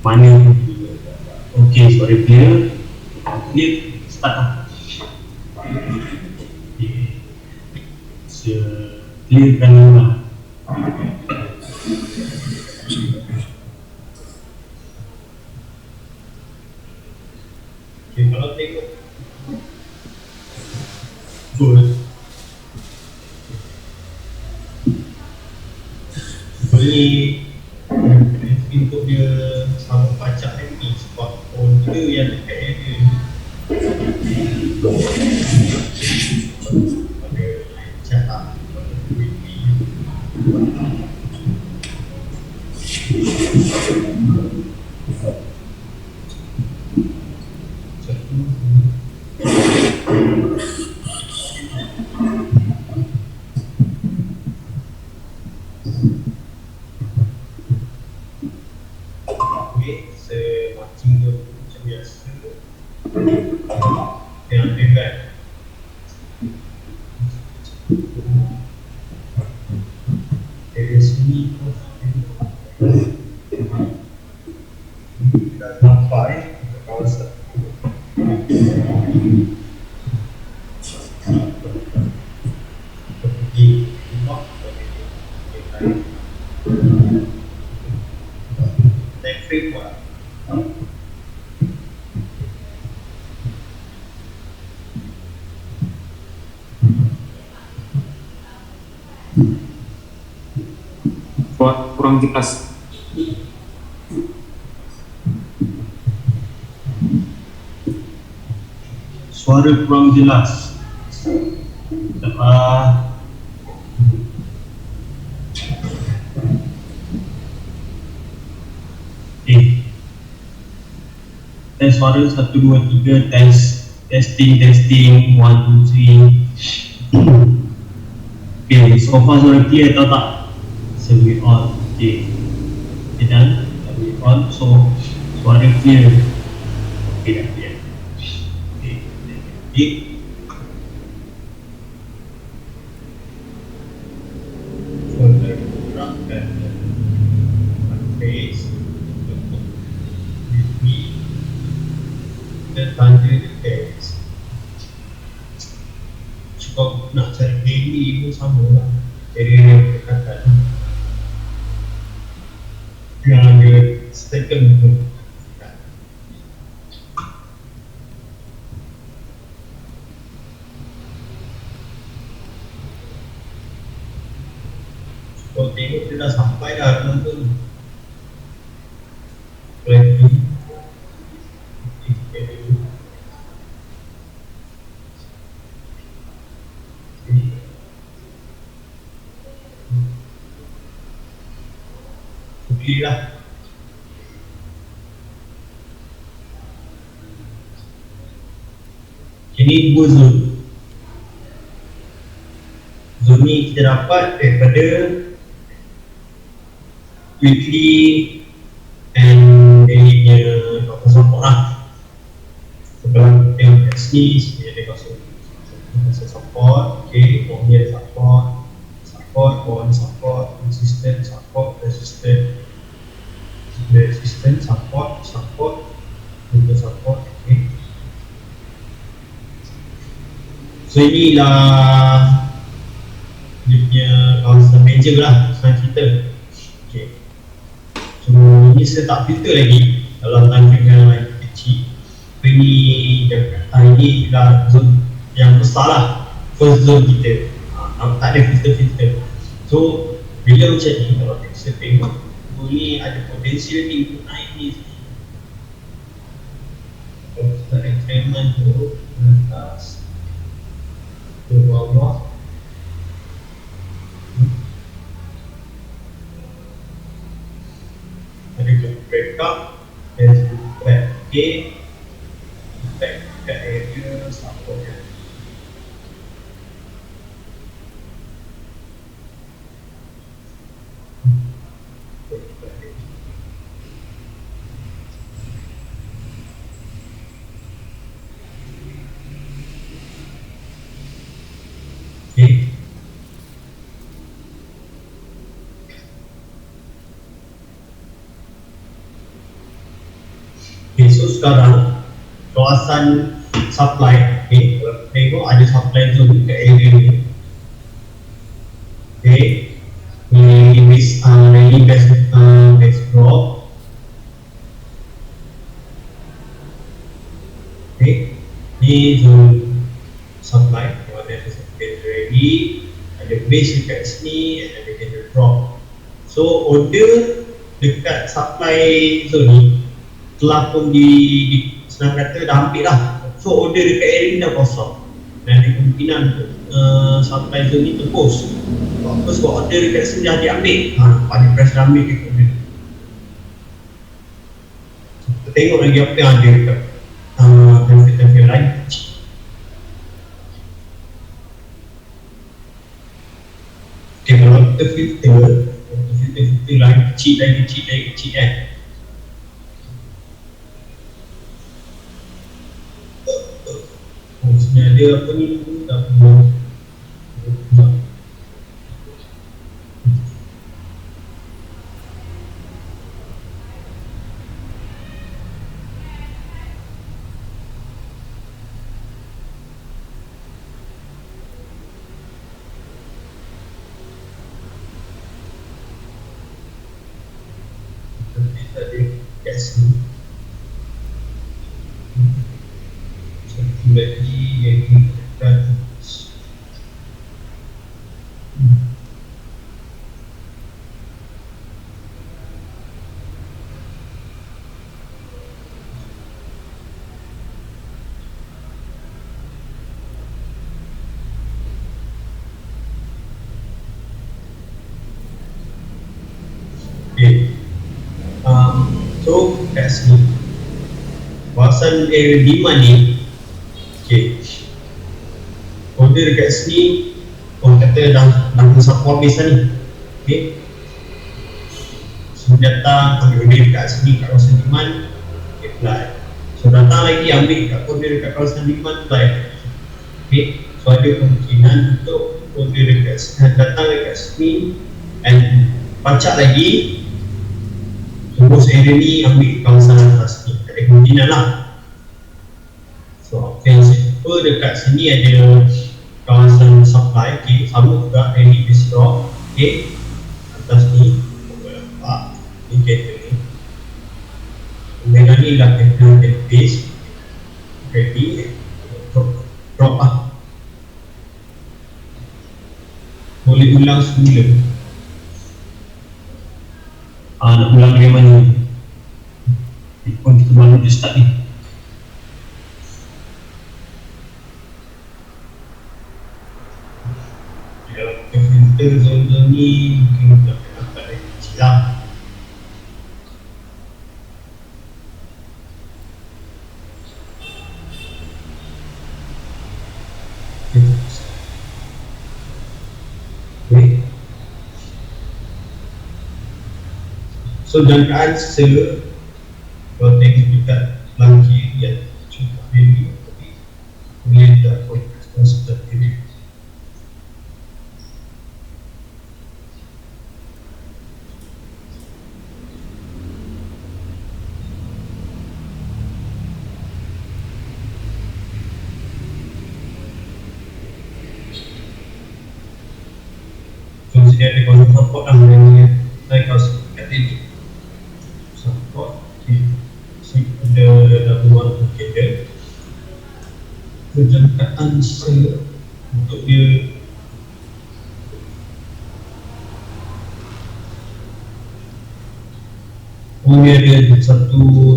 Mana? Okay, suara clear. Clear, start lah. Okay. Clearkan lah. Okay, kalau tengok good. Boleh untuk dia sama pacak ni sebab phone dia yang dekat dia pada chat lah. Kurang jelas. Suara kurang jelas. Tes suara 1, 2, 3, testing 1, 2, 3. Okay, so far suara clear atau tak? So we on. Okay, okay done. We on, so suara clear. Okay, dah clear. Okay, so kita gerakkan face dan tanda teks. Cukup nak cari daily pun sama lah. Area perkataan yang ada statement pun. Kalau tengok dia dah sampai dah penonton. Ready. Lah. Ini dua zone. Zone ni kita dapat daripada weekly and daily punya doktor support lah. Sebelum tengok kat sini, sini ada doktor support. Okay, bawah ni ada support, bawah ni support, resistant, support, resistant, support, untuk support. Okay. So inilah dia punya kawasan meja lah, senang cerita. Okay. So ini saya tak filter lagi dalam tangga yang lain kecil. Ini adalah zone yang besar lah, first zone kita. Tak ada filter-filter. So bila macam ni, kalau kita tengok ni ada potensi lagi untuk naik ni. Kalau kita increment tu atas ke bawah, ada break up dan back again, back ke area support dia. Okay. Okay, so sekarang kawasan supply, okay, kalau kita tengok ada supply zone dekat area ni. Okay, ini base drop. Okay, ni zone supply, mana ada secondary, ada base dekat sini, ada candle drop. So order dekat supply zone ni telah pun senang kata dah ambil lah. So order dekat area ni dah kosong dan ada kemungkinan untuk supply zone ni tepus. Apa sebab order dekat sini dah diambil, pada price dah ambil dekat order. Kita tengok lagi apa yang ada dekat tengah lain. Okay, kalau kita filter lagi kecil kan. Sebenarnya ada apa ni, tak pernah. Gas ni satu lagi yang kita so kat sini kawasan area demand ni, okay, order dekat sini orang kata dah sapu habis lah ni, okay. So datang ambil order dekat sini kat kawasan demand, okay, apply. So datang lagi ambil kat order dekat kawasan demand, apply. Okay, so ada kemungkinan untuk order dekat sini, datang dekat sini and pacak lagi tembus area ni ambil kawasan atas ni, ada kemungkinan lah. So apa yang simple dekat sini ada kawasan supply, okay, sama juga area base drop, okay, atas ni boleh nampak indicator ni, merah ni lah candle dan base ready, drop lah, boleh ulang semula. Nak ulang dari mana ni? Pun kita baru dia start ni. Kalau kita filter zone-zone ni, mungkin kita akan nampak lagi kecil lah. Okay. So jangkaan kalau tengok dekat belah kiri yang cuba value tadi boleh tak kita seperti ini. So sini ada konsep support lah yang saya kasih kat sini. Support, okay. Sini ada double one candle. Kejangkaan untuk dia dia ada satu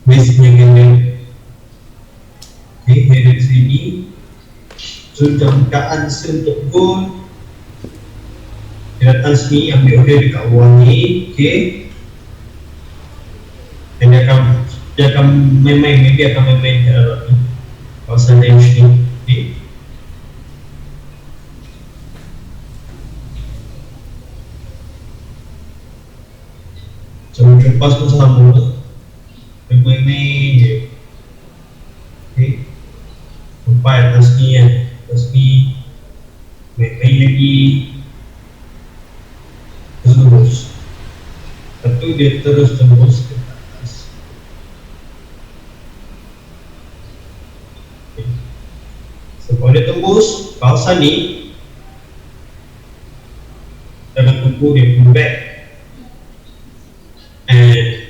base-nya candle. Okay, dari sini. So jangkaan untuk gold, dia datang sini ambil order dekat bawah ni, okay. Dan dia akan main-main, maybe akan main-main kat dalam ni kawasan range ni, okay. So lepas pun sama, dia main-main je, okay. Sampai atas ni kan, atas ni main-main lagi, terus lepas tu dia terus tembus ke atas. kawasan ni kita akan tunggu dia pull back and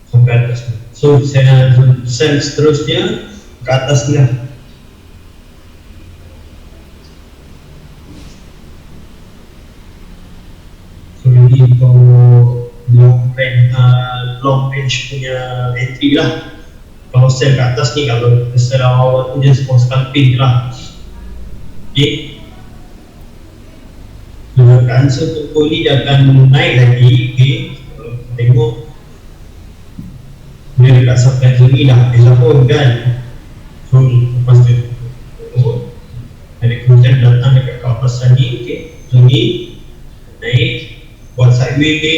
sampai atas ni. So sel seterusnya ke atas ni lah. So ini untuk long range punya entry lah. Kalau sel ke atas ni, kalau sel awal tu just for scalping lah. Okay, answer untuk ni dia akan naik lagi. Okay, kalau kita tengok dia dekat sampai sini dah habis pun kan. So lepas tu ada kemudian datang dekat kawasan ni. Okay, so ni naik buat sideway ni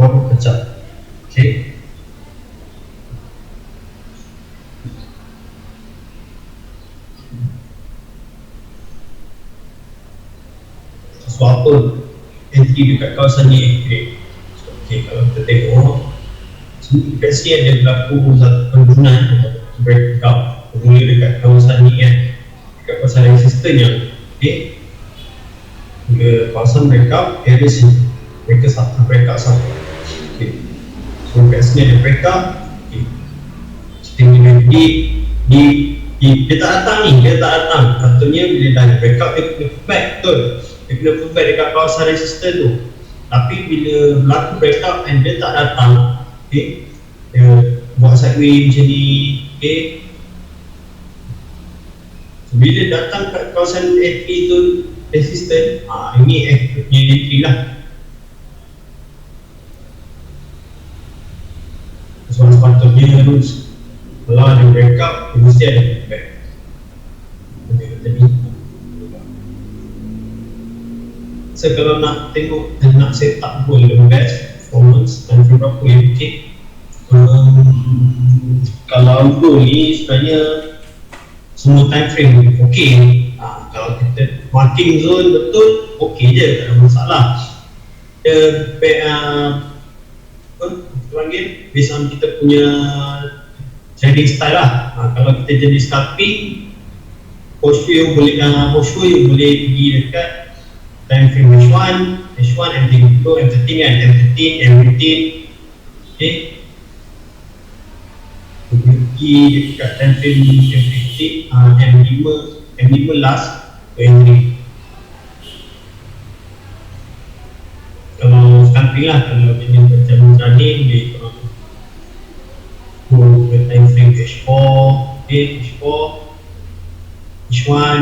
baru pecah. Okay, so apa entry dekat kawasan ni? Okay, kalau kita tengok dekat sini ada berlaku satu penurunan breakout bermula dekat kawasan ni kan, dekat kawasan resisten yang okay, bila kawasan breakout area sini breakout satu. Okay, so dekat sini ada breakout. Okay, dia tak datang ni, dia tak datang. Patutnya bila dah breakout dia kena pullback, betul, dia kena pullback dekat kawasan resisten tu. Tapi bila berlaku breakout and dia tak datang, okay, dia buat sideway macam ni. Okay, so, bila datang kat kawasan entry tu resisten, ini entry lah. So sepatutnya harus kalau ada breakout, dia mesti ada pullback. So kalau nak tengok, nak set up goal the best performance dan berapa yang okay. Kalau goal ni sebenarnya semua time frame okay. Kalau kita marking zone betul, okay je, tak ada masalah. Panggil based on kita punya trading style lah. Kalau kita jenis scalping, posture boleh pergi dekat time frame H1, M32, M13 kan, M13, M15. Okay, pergi dekat time frame M15, M5 last ke M3. Kalau scalping lah, kalau jenis macam trading dia ke time frame H4, H4, H1,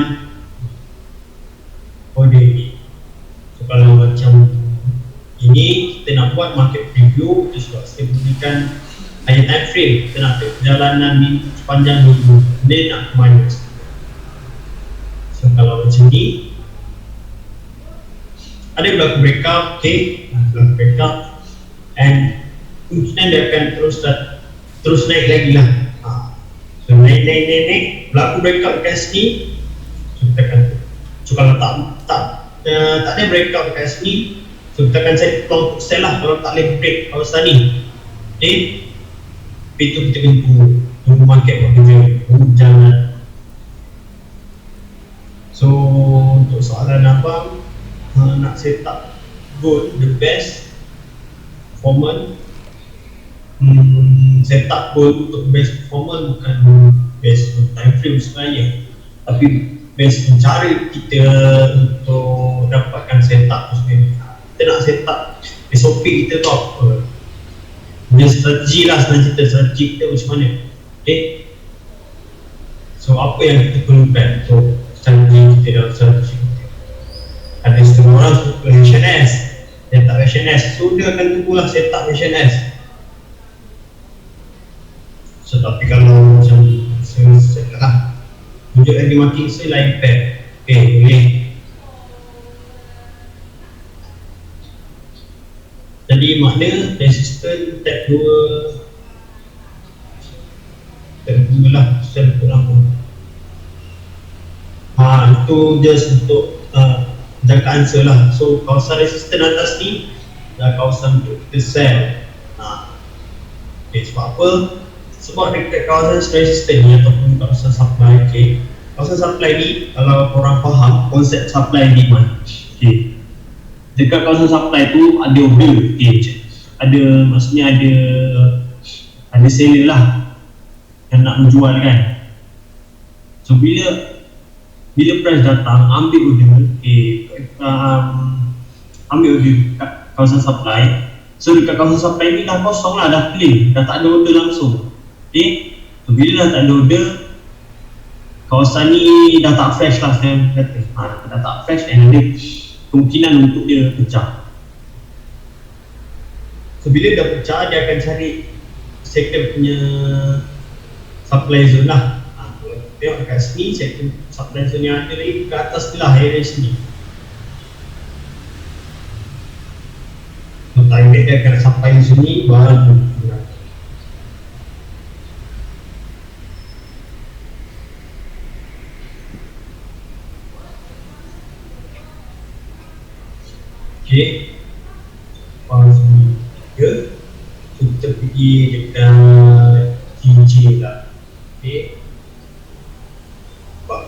dia. So kalau macam ini kita nak buat market preview, itu sebab kita gunakan hanya time frame. Kita nak perjalanan ni sepanjang minggu, dia nak minus. So kalau macam ni ada berlaku breakout, okay, berlaku breakout and kemungkinan dia akan terus naik lagi lah. So naik berlaku breakout dekat sini. So kita akan, so kalau tak ada breakout dekat sini, so kita akan set long sell lah kalau tak boleh break kawasan ni. Okay, itu kita kena tunggu market bekerja, jangan. So untuk soalan abang, nak set up goal the best performance, set up goal untuk best performance bukan best time frame sebenarnya, tapi best cara kita untuk dapatkan set up sebenarnya. Kita nak set up SOP kita tu apa, dia strategi lah sebenarnya, strategi kita macam mana. Okay, so apa yang kita perlukan untuk strategi kita dalam strategi kita. Ada setengah orang suka HNS, dia tak HNS, so dia akan tunggulah set up HNS. So tapi kalau macam saya lah tunjuk lagi marking saya lain pair, okay, boleh. Jadi makna resistant tab 2 lah, saya kurang. Itu just untuk jaga answer lah. So kawasan resistant atas ni dah kawasan untuk kita sell. Okay, sebab apa? Sebab dekat kawasan resistant ni ataupun kawasan supply, okay, kawasan supply ni, kalau korang faham konsep supply and demand, okay. Dekat kawasan supply tu ada order, okay. Maksudnya ada seller lah yang nak menjual kan. So bila price datang, ambil order, okay. Ambil order kat kawasan supply. So dekat kawasan supply ni dah kosong lah, dah clean, dah tak ada order langsung, okay. So bila dah tak ada order, kawasan ni dah tak fresh lah, saya kata dah tak fresh dan ada kemungkinan untuk dia pecah. So bila dah pecah, dia akan cari second punya supply zone lah. Kalau tengok kat sini, second supply zone yang ada ni ke atas tu lah, area sini. So target dia akan sampai di sini baru okay. Fase 3 kita pergi dekat DJ lah, okay. Sebab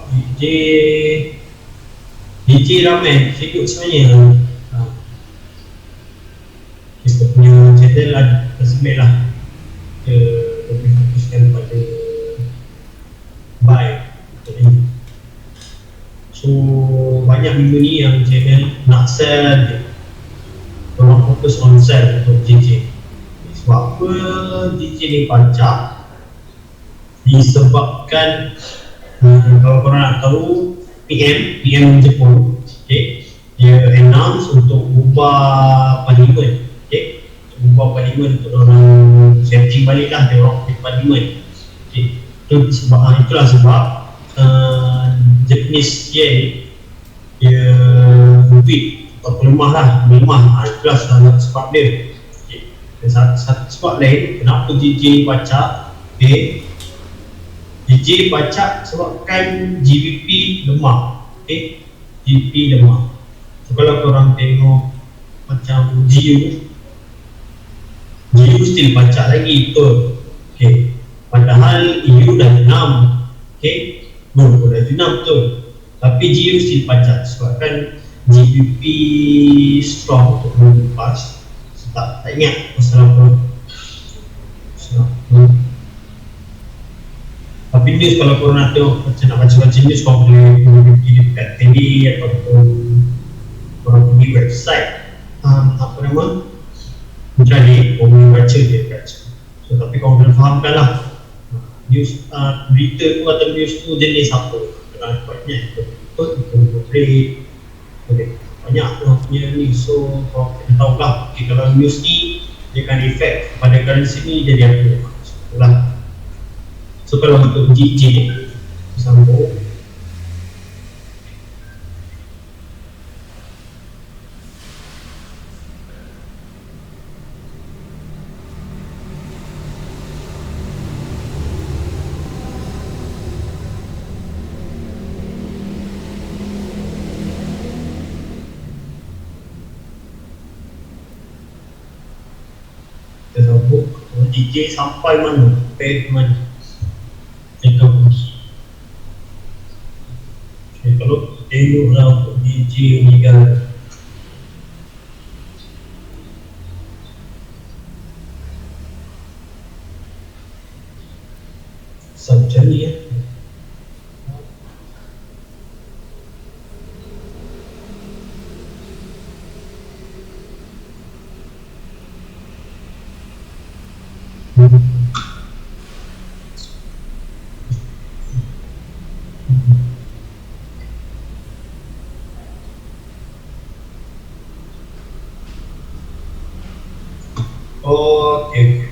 DJ ramai sikit sebenarnya. Kita punya channel lah tersebut lah, kita lebih fokuskan pada buy. So banyak minggu ni yang channel nak sell je, orang fokus on sell untuk JJ. Sebab apa JJ ni pacak? Disebabkan kalau korang nak tahu, PM Jepun, okay, dia announce untuk ubah parlimen, okay, ubah parlimen untuk orang setting balik lah, dia orang parlimen, okay. Itulah sebab Japanese yen dia weak atau melemah. Itulah salah satu sebab dia, okay. Dan satu sebab lain kenapa JJ ni pacak, okay. JJ pacak sebabkan GBP lemah, okay. GBP lemah. So kalau korang tengok macam GU still pacak lagi, betul, okay. Padahal EU dah jenam, okay. Dah jenam, betul. Tapi GU still pacak sebabkan GBP strong untuk melepas. So, tak ingat pasal apa. Tapi news, kalau korang nak tengok macam nak baca-baca news, korang boleh pergi dekat TV ataupun korang pergi website apa nama Intraday, korang boleh baca dia kat situ. So tapi korang kena fahamkan lah news, berita tu atau news tu jenis apa. Banyak ikut rate, banyak korang punya news. So korang kena tahu lah, okay, kalau news ni dia akan efek pada currency ni jadi apa. So lah. So kalau untuk JJ sambung, kita sambung JJ sampai mana, pair mana kita pergi. Okay, kalau tengoklah untuk JJ ni kan, macam ni ya. Okay.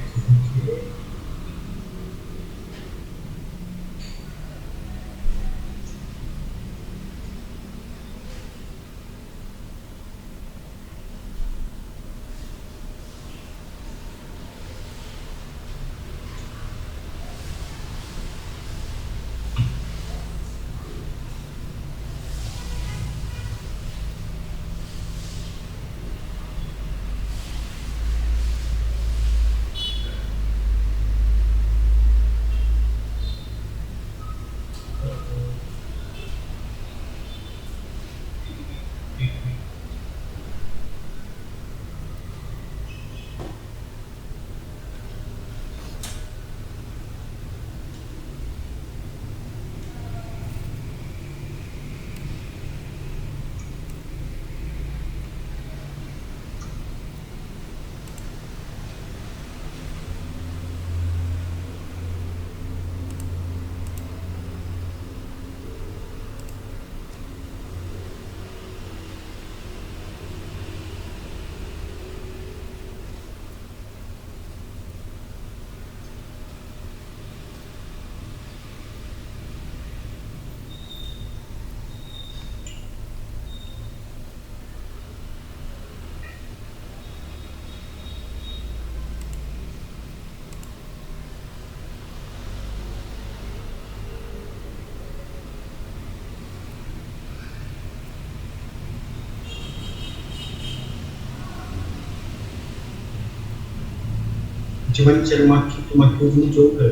macam mana cara marking tu, marking ujung ke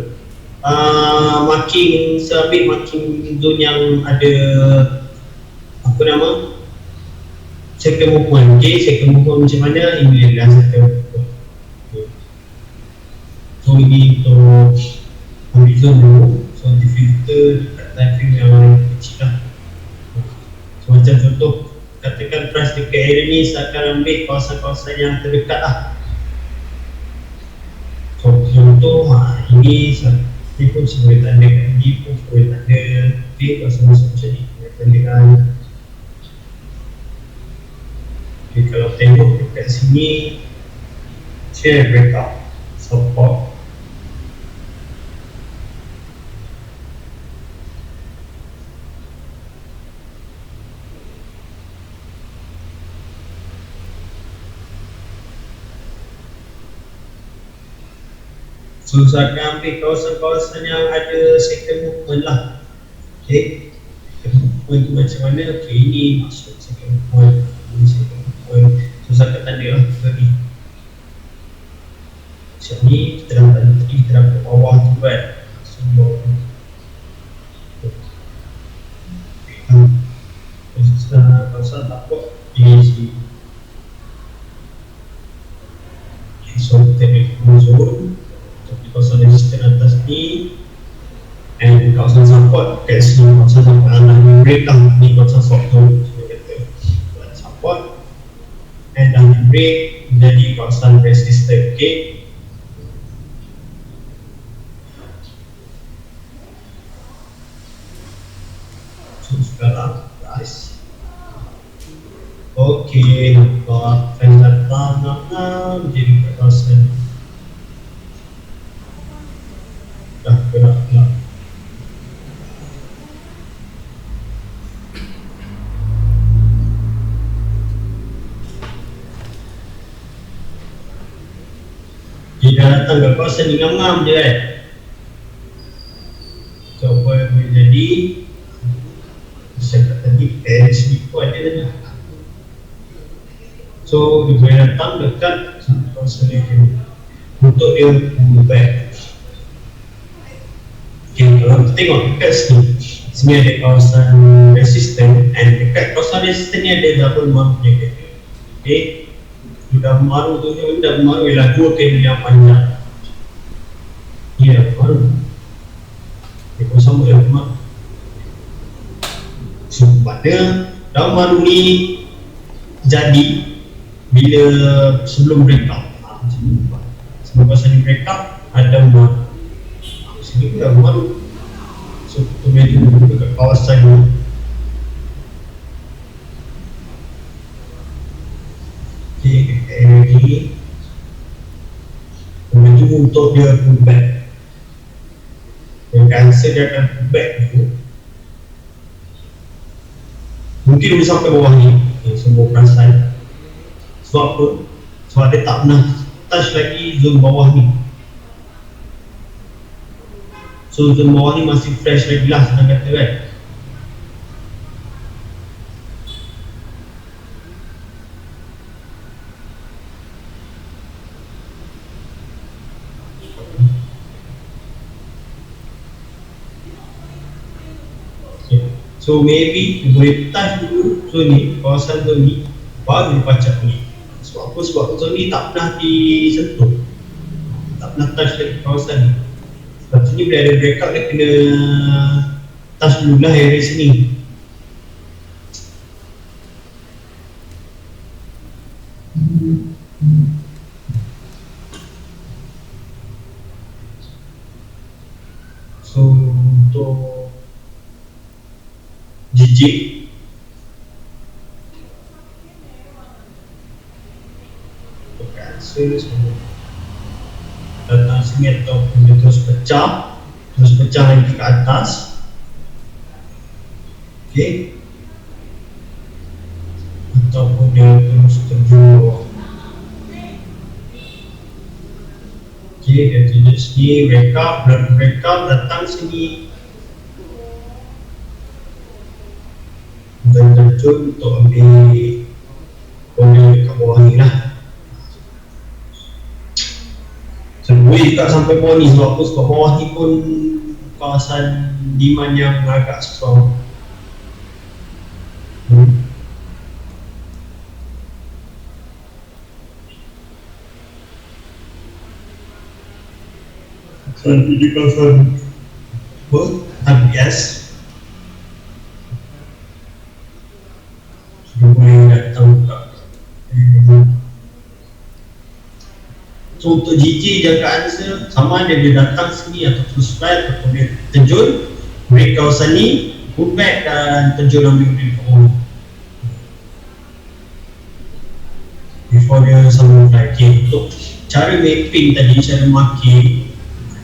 marking sehabis marking zone yang ada apa nama second movement. Okay, second movement macam mana, ini adalah second movement. Okay. So ini untuk ambil zone dulu, so di filter dekat time frame yang kecil lah. So macam contoh, katakan price dekat area ni saya akan ambil kawasan-kawasan yang terdekat lah. So contoh ini pun sebagai tanda, ini pun sebagai tanda. Okay, kawasan-kawasan macam ni tandakan. Okay, kalau tengok dekat sini share breakout support. So saya akan ambil kawasan-kawasan yang ada second movement lah. Okay, second movement tu macam mana? Okay, ini maksud second movement, ini second movement. So saya akan tanda lah ni. Macam ni kita dah tanda tadi, kita dah ke bawah tu kan. So kawasan tak buat di sini. Okay, so kita ambil zone kawasan resisten atas ni, and kawasan support kat sini, kawasan support adalah ni break lah, ni kawasan support tu kawasan support, and dah ni break jadi kawasan resisten. Okay, so sekarang guys, okay, nampak price datang jadi kawasan dah gerak pula. Dia datang ke kawasan ni ngam-ngam je kan. So apa yang boleh jadi, saya kata tadi RSB pun ada tadi. So dia boleh datang dekat kawasan ni untuk dia pullback. Okay, kalau kita tengok dekat sini ada kawasan resisten, and dekat kawasan resisten ni ada double maru punya candle. Okay, double maru tu, double maru ialah dua candle yang panjang. Ini double maru, dia pun sama double maru. Sebabnya double maru ni jadi bila sebelum breakout. Sebelum kawasan ni breakout ada maru. Sini dah maru. So kita meja dekat kawasan ni. Okay, area ni menuju untuk dia pullback. Yang cancel dia akan pullback tu. Mungkin boleh sampai bawah ni, semua perasan. Sebab apa? Sebab dia tak pernah touch lagi zone bawah ni. So zone bawah ni masih fresh lagi lah, senang kata kan. Okay. So maybe boleh touch dulu zone ni, kawasan zone ni, baru dia pacak ni. Sebab apa? Sebab zone ni tak pernah disentuh, tak pernah touch lagi kawasan ni. Lepas ni bila ada breakout dia kena touch dulu lah area sini. So untuk GG untuk cancel semua datang sini ataupun dia terus pecah lagi ke atas. Okay, ataupun dia terus terjun. Okay, dia tunjuk sini breakout, datang sini dan terjun untuk ambil order dekat bawah ni lah. Boleh juga sampai bawah ni, sebab apa? Sebab bawah ni pun kawasan demand yang agak strong. So nanti di kawasan apa? RBS sudah boleh datang juga. So untuk GG jaga answer sama ada dia datang sini atau terus flight atau dia terjun break kawasan ni, pull back dan terjun ambil break ke bawah before dia sambung flight. Okay, untuk cara mapping tadi, cara marking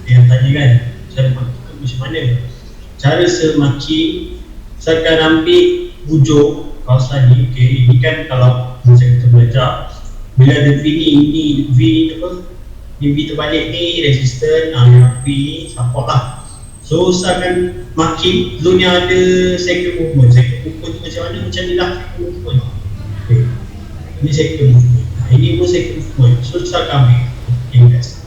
yang tanya kan, cara marking tu macam mana? Cara saya marking, saya akan ambil hujung kawasan ni. Okay, ini kan kalau macam kita belajar, bila ada V ni, V apa? Ni V terbalik ni resistor, yang V ni support lah. So saya akan marking zone yang ada cycle movement. Cycle movement tu macam mana? Macam ni lah cycle movement. Okay, ini cycle movement. Ini pun cycle movement. So saya akan ambil index.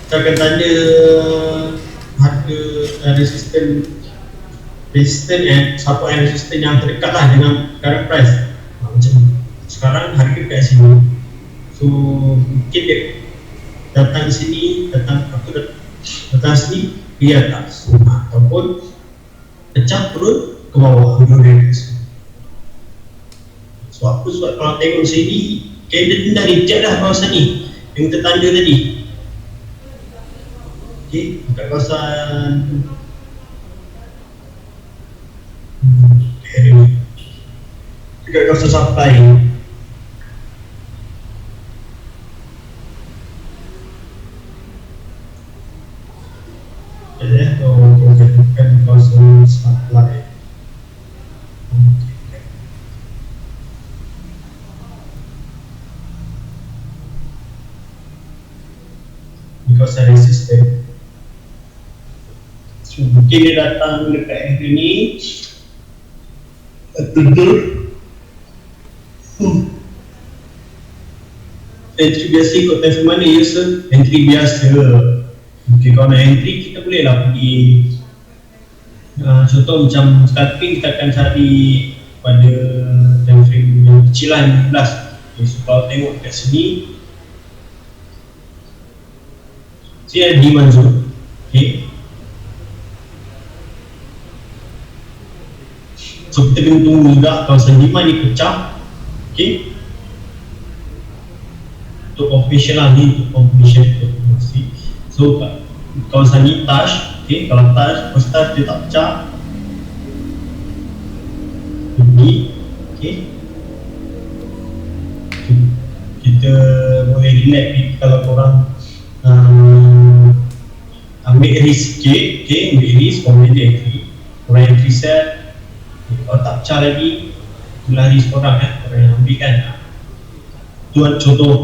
Saya akan tanda harga resisten support and resistance yang terdekat lah dengan current price. Macam sekarang harga kat sini, so mungkin dia datang sini, datang sini di atas, ataupun pecah turun ke bawah reverse. So apa? Sebab kalau tengok sini candle ni dah reject dah kawasan ni yang tertanda tadi. Okay, dekat kawasan dekat kawasan supply. Bukan kawasan supply. Kawasan resistant. So, mungkin dia datang dekat area ni, tutur entry biasa ikut time frame mana ya sir? Entry biasa. Okay, kalau nak entry kita boleh lah pergi contoh macam scalping, kita akan cari pada time frame yang kecil lah, 15. Okay, so kalau tengok kat sini saya ada demand zone. Okay, so kita kena tunggu juga kawasan demand ni pecah. Okay, untuk confirmation lah ni, untuk confirmation. So kawasan ni touch. Okay, kalau touch, touch dia tak pecah, pergi. Okay, kita boleh relax ni kalau korang ambil risk sikit. Okay, ambil risk, korang boleh entry, korang entry set. Kalau tak pecah lagi, itulah risk korang korang yang ambil kan. Itu contoh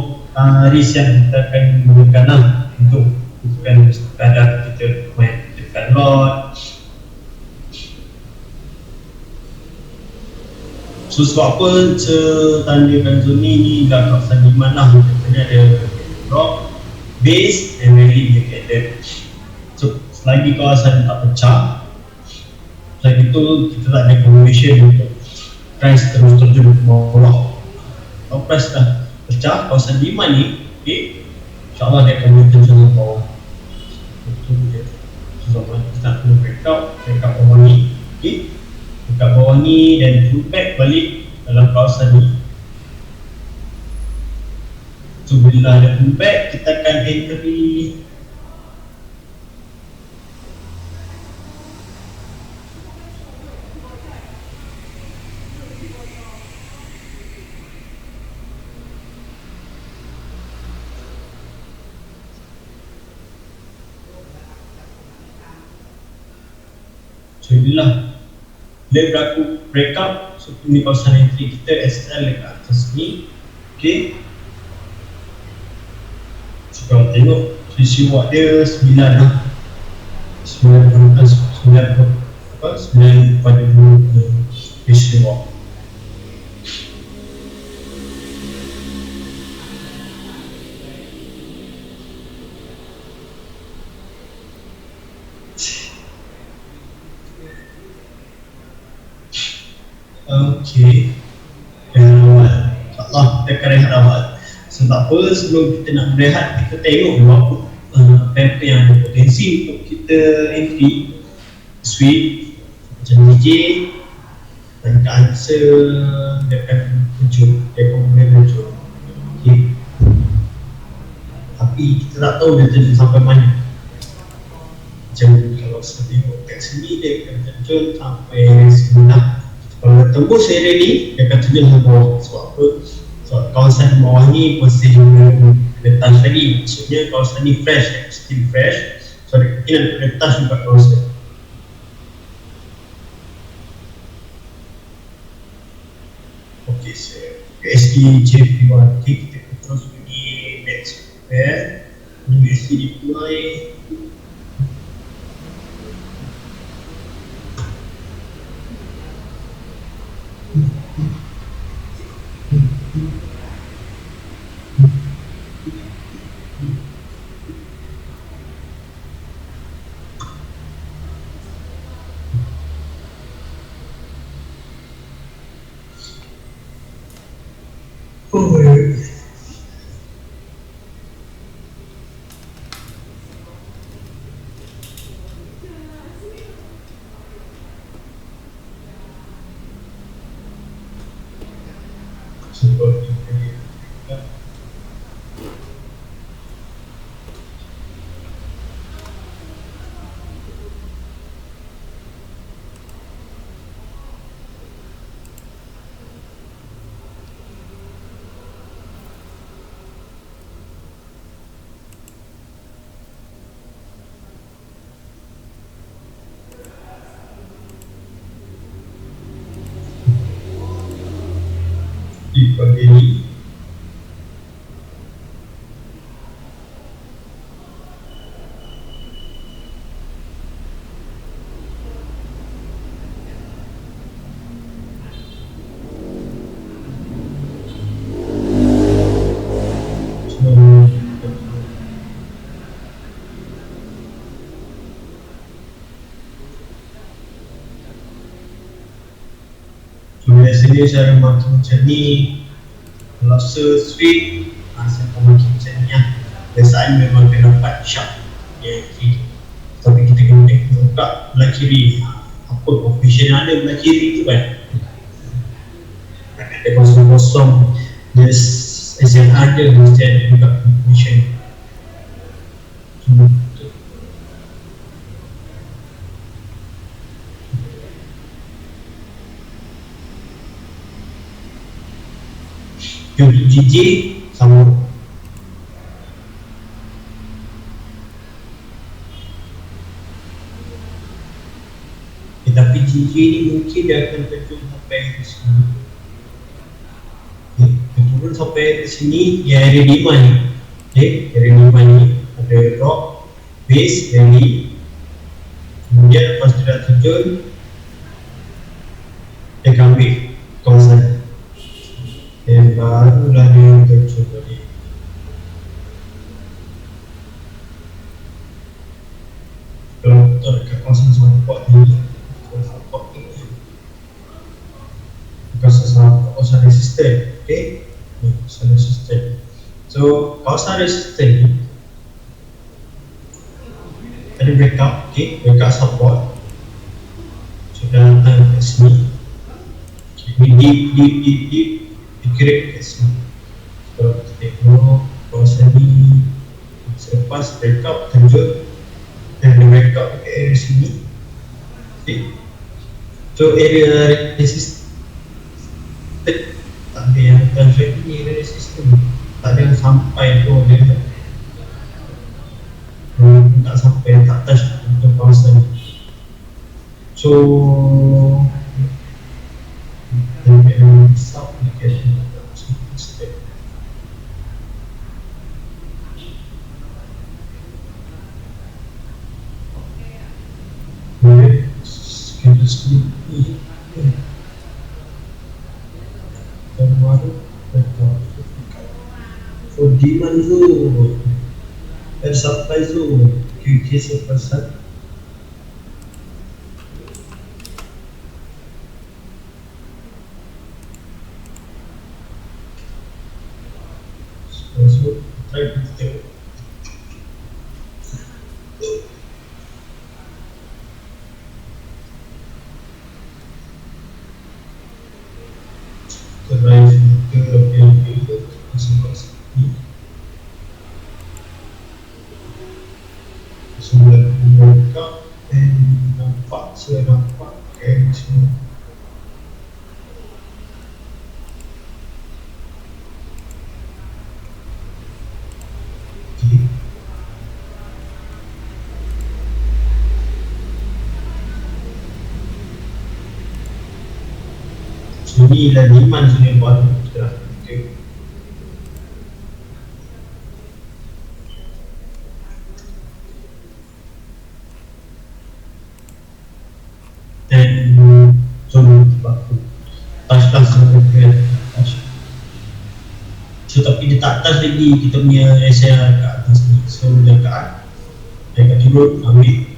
risk yang kita akan gunakan lah untuk bukan sekadar kita main tekan lot. So sebab apa saya tandakan zone ni dah kawasan demand lah. Biasanya ada drop, base and rally dia candle. So selagi kawasan tak pecah, selagi tu kita tak ada confirmation untuk price terus terjun ke bawah. Kalau price dah pecah kawasan demand ni, okay, insyaAllah dia akan terjun ke bawah. Itu dia. So kita nak kena breakout bawah ni. Okay, dekat bawah ni dan pull back balik dalam kawasan ni. So bila ada pull back, kita akan entry. So inilah dia berlaku breakout. So ini kawasan entry kita SL dekat atas ni. Okay, so kalau tengok sisi watt dia 9 lah, 9 pada 2 sisi watt. Okey, rehat awal. InsyaAllah kita akan rehat awal. Sebab apa, sebelum kita nak berehat, kita tengok berapa paper yang ada potensi untuk kita entry sweep macam DJ dan ke answer dia akan muncul, dia akan boleh muncul. Okay. Tapi kita tak tahu dia terjun sampai mana. Macam kalau saya tengok kat sini dia akan terjun sampai sini lah. Kalau dia tembus area ni, dia akan terjun ke bawah. Sebab apa? Sebab kawasan bawah ni masih ada touch lagi. Maksudnya kawasan ni fresh, still fresh. So dia mungkin ada touch juga kawasan. Okay, so USD JP1, okay, kita terus pergi next pair. USD deploy. Dipagini. Biasanya saya maki macam ni. Kalau sweep, saya akan maki macam ni lah. Biasanya memang kena dapat sharp kiri. Tapi kita kena tengok juga belah kiri. Apa profession yang ada belah kiri tu kan. Ada kosong-kosong. Just as yang ada, mesti ada juga profession. Untuk GG sama. Tapi GG ni mungkin dia akan terjun sampai ke sini. Turun sampai ke sini, dia area 5 ni. Area 5 ni ada rock, base, rally. Kemudian lepas dia dah terjun, dia akan ambil kawasan. Dan barulah dia terjun balik. Kalau kita dekat kawasan support ni, kawasan resistant, okay? Kawasan resistant. So kawasan resistant ni ada breakout, okay? Breakout support. Sudah datang ke sini. Ini deep. Dikira kat sini. Kalau kita tengok kawasan ni, selepas breakout terjun dan dia breakout ke area sini. Okay. So area resistance tak ada yang translate ni, area resistance tak ada yang sampai tu dia tak sampai, tak touch untuk kawasan ni. So South application step. So demand zone and supply zone, QK supply. So try filter. Try filter apa masing-masing ni. Sudah buka dan nampak semua. Ini dah liman sudah baru sudah okay. Dan baku tas sampai so tapi dia tak touch lagi kita punya SL kat atas ni. So dekat turun ambil.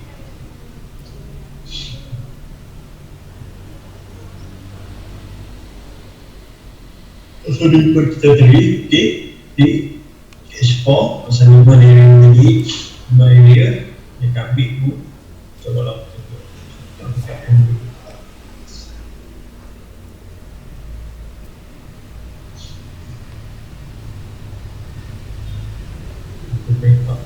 So dia kita tadi di export pasal ni mana area tadi mana area dia ambil tu coba lah backup.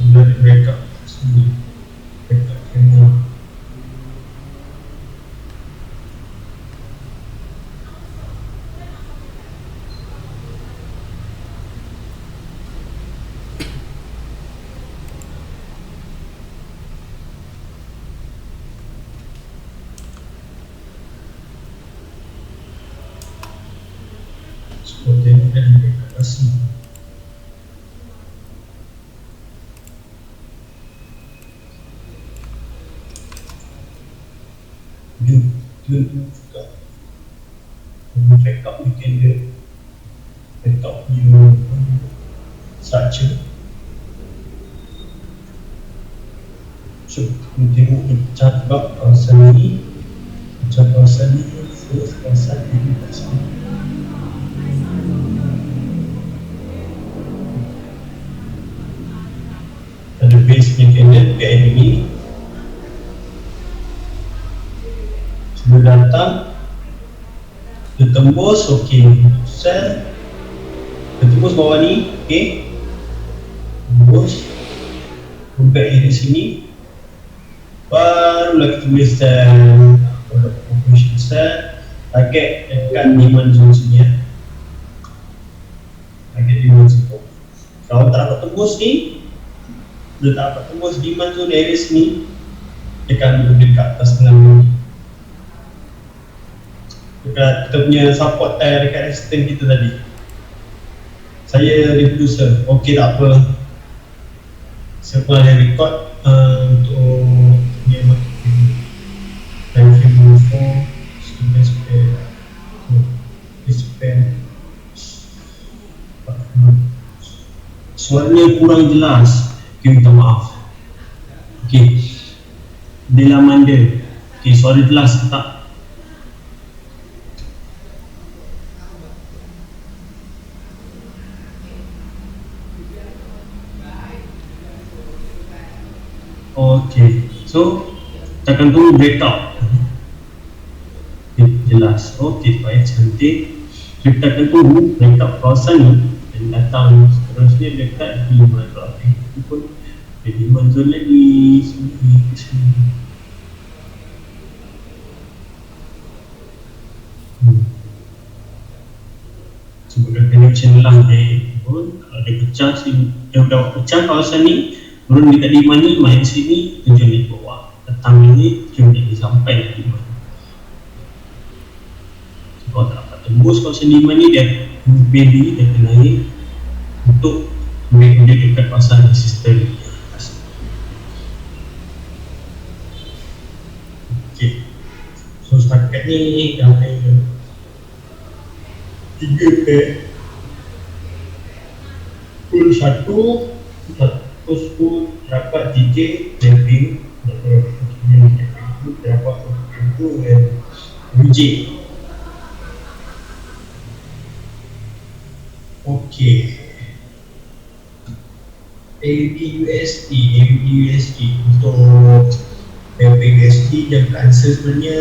Dari backup sini backup kamera. Seperti ini dan backup asli. Dia juga backup bikin dia backup new structure. So kita tengok pecah bab kawasan ni, pecah kawasan ni, first kawasan ini kat sini. Ada base ni kena ke enemy. Dia datang, dia tembus, okey, sel, dia tembus bawah ni, okey, tembus, sampai di sini, barulah kita boleh sel, operation sel, target dekat demand zone sini, target demand zone. Kalau tak dapat tembus ni, dia tak dapat tembus demand zone area sini, dia akan dekat atas tengah ni. Dekat kita punya support tire dekat resistant kita tadi. Saya reducer, okey tak apa. Saya pun ada record untuk punya marketing. Time frame 4 spend suaranya kurang jelas. Okay, minta maaf. Okay, dalam dia. Okay, suara jelas ke tak? Okay, so kita akan tunggu breakout. Okay, jelas. Okay, baik, cantik. So, kita akan tunggu breakout kawasan ni dan datang seterusnya dekat di mana itu pun jadi mantul lagi sini ke sini. Sebagai connection lah pun kalau dia pecah sini, dia dah pecah kawasan ni. Turun dekat di mana, main sini, tujuan di bawah. Datang ini, tujuan di sampai di mana. Kalau tak dapat tembus kawasan di mana, dia pilih, dia kena naik untuk ambil dia dekat kawasan sistem. Okay. So setakat ni dah ada 3 pack. Pukul 1 Terus tu terdapat titik mapping, itu terdapat itu UJ. Okey. AUDUSD untuk mapping USD yang answer sebenarnya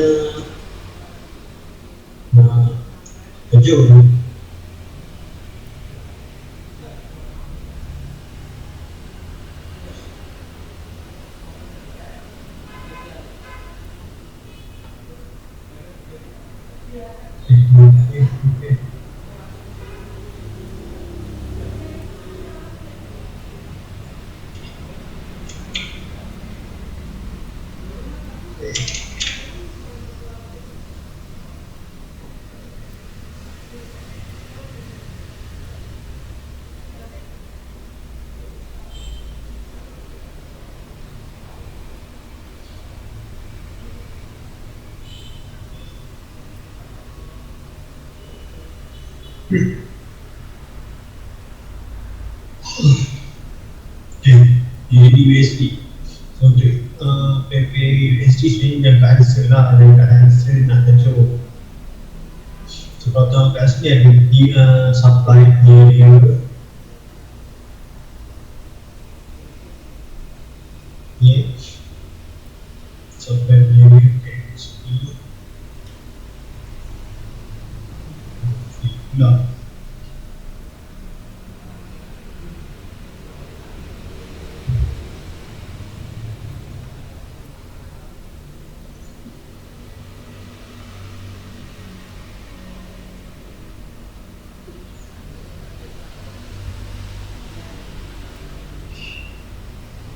kejut. Jadi USD. So untuk PP USD sebenarnya jangka answer lah, jangka answer nak kejut. So kalau tengok kat sini ada di supply area. Ni supply area kat sini. Pula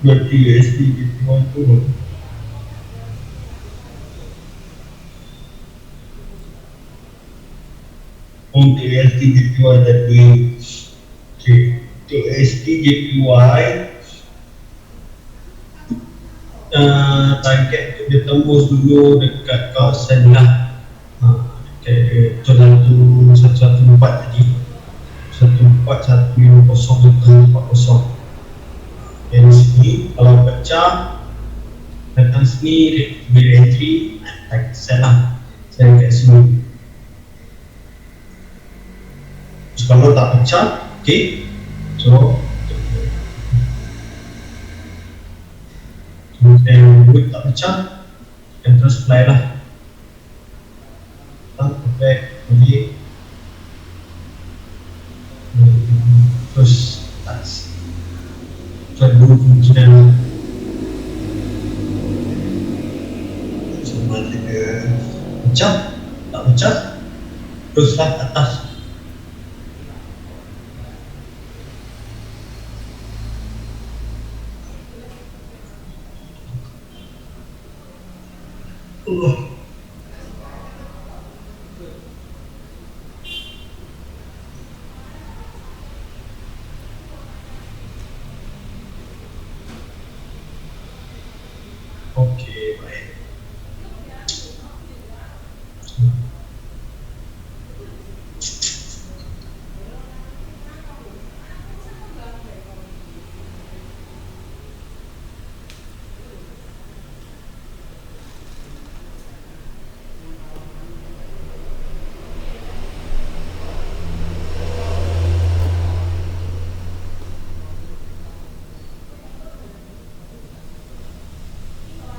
berarti USD JPY turun. Untuk USD JPY tadi, okay. Untuk USD JPY target untuk dia tembus dulu dekat kawasan lah, dekat 114 tadi, 14140. Dari sini kalau pecah datang sini bila entry tak salah saya kat sini. So, kalau tak pecah, okay, so yang tak pecah dan terus apply lah, back balik terus touch. Dua kemungkinan sama ada pecah, tak pecah, teruslah atas. Okey, baik.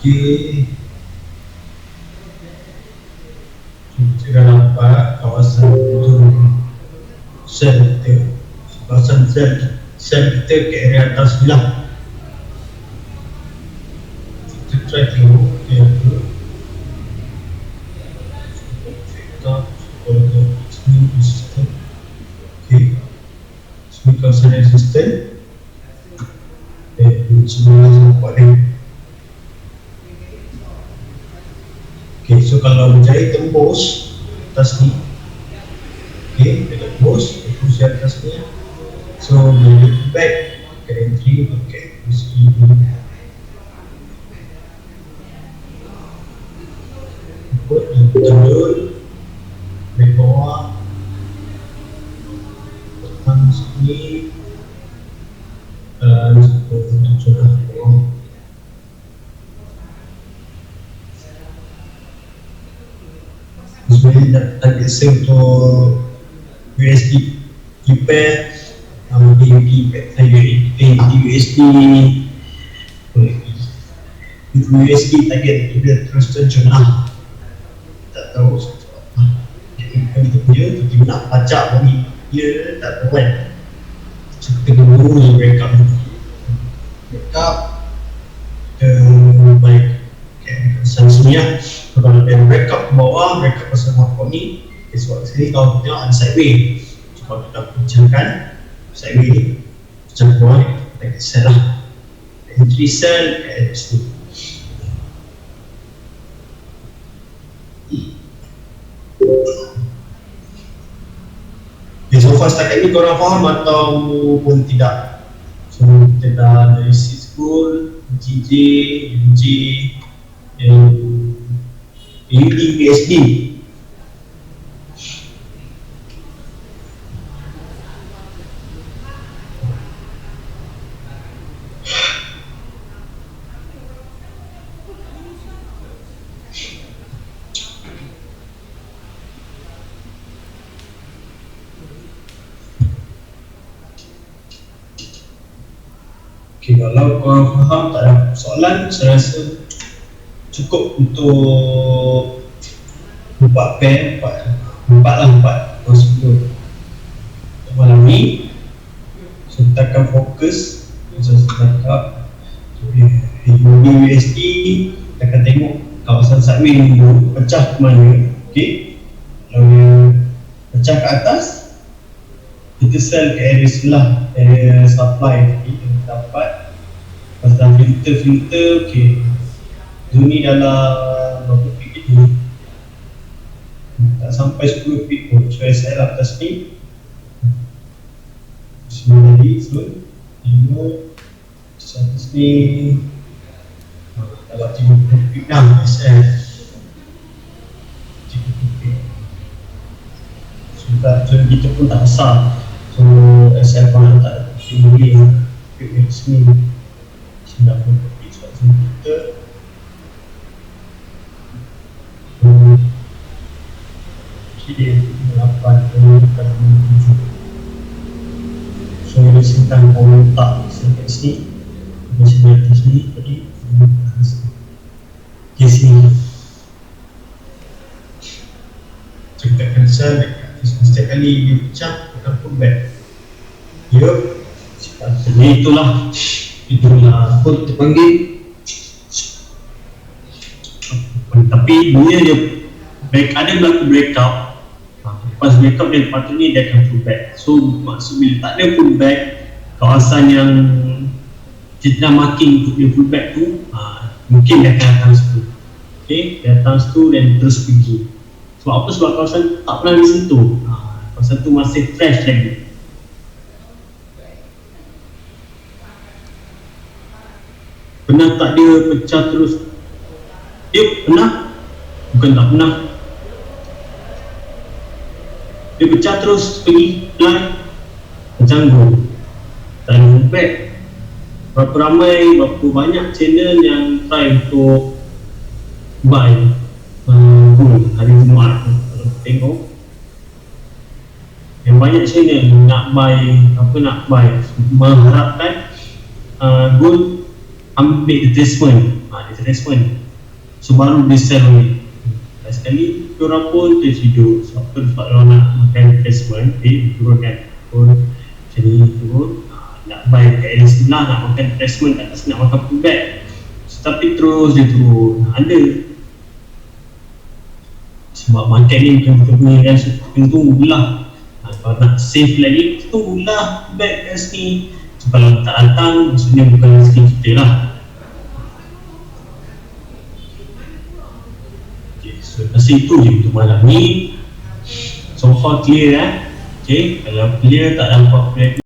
Okey. Kita dah nampak kawasan itu sel kita, kawasan sel kita ke area atas belah. Kita try tengok dia tu. Kita sini resistant. Okey. Sini kawasan resistant. Semua nampak ni. Okay, so kalau berjaya tembus atas ni, okay, dia tembus di atas ni, so dia back ke entry, okay, mesti ikut dan tunjuk dari bawah datang sini, sebenarnya tak biasa untuk USB repair USB USB target dia terus terjun lah, tak tahu jadi kita punya kita nak pacak bagi dia tak tahu kan, so kita dulu backup kita baik sini lah. Kalau ada backup ke bawah, backup pasal hotspot ni sebab sini kalau kita tengok ada sideway, sebab kita pecahkan sideway ni, pecah bawah ni kita get cell lah, entry cell kat situ. Okay, so far setakat ni korang faham atau pun tidak? So kita dah dari school, GJ, UJ, UD, PSD. Okay, kalau korang faham tak ada soalan, saya rasa cukup untuk 4 pair, 4 untuk malam ni. So kita akan fokus macam saya cakap USD, kita akan tengok kawasan sideway dulu pecah ke mana. Okay, kalau dia pecah ke atas, kita sell ke area sebelah, area supply kita dapat pasal filter. Okay, zone ni dalam berapa feet ni, tak sampai 10 feet pun. So SL atas ni sini tadi zone 5 atas ni dalam 30 feet dah SL 30 feet. So zone kita pun tak besar, so SL pun tak boleh feet sini 90 feet. Sebab zone kita dia 8 7. So dia simpan kontak sampai sini, dia simpan di sini tadi di sini. Kita cancel setiap kali dia pecah kita put back. Yup, sepatutnya itulah apa kita panggil, tapi dia ada berlaku breakout. Lepas breakout dia patutnya dia akan pull back. So maksud bila tak ada pull back, kawasan yang kita nak marking untuk dia pull back tu, mungkin dia akan datang situ. Okay, dia datang situ dan terus pergi. Sebab apa? Sebab kawasan tak pernah disentuh, kawasan tu masih fresh lagi. Pernah tak dia pecah terus? Dia pernah? Bukan tak pernah. Dia pecah terus pergi line macam tu, tak ada back. Berapa ramai, berapa banyak channel yang try untuk buy gold hari Jumaat tu. Kalau tengok yang banyak channel nak buy mengharapkan gold ambil retracement, so baru dia sell ni. Sekali diorang pun terhidup. Sebab diorang nak makan replacement, turunkan pun macam ni turun, nak buy kat area sebelah, nak makan replacement kat atas, nak makan pullback. Tapi terus dia turun, ada sebab market ni bukan kita punya kan, tunggu belah. Kalau nak save lagi, tunggulah back kat sini. So kalau tak datang, maksudnya bukan rezeki kita lah. So rasa itu je untuk malam ni. So far clear Okay, kalau clear tak nampak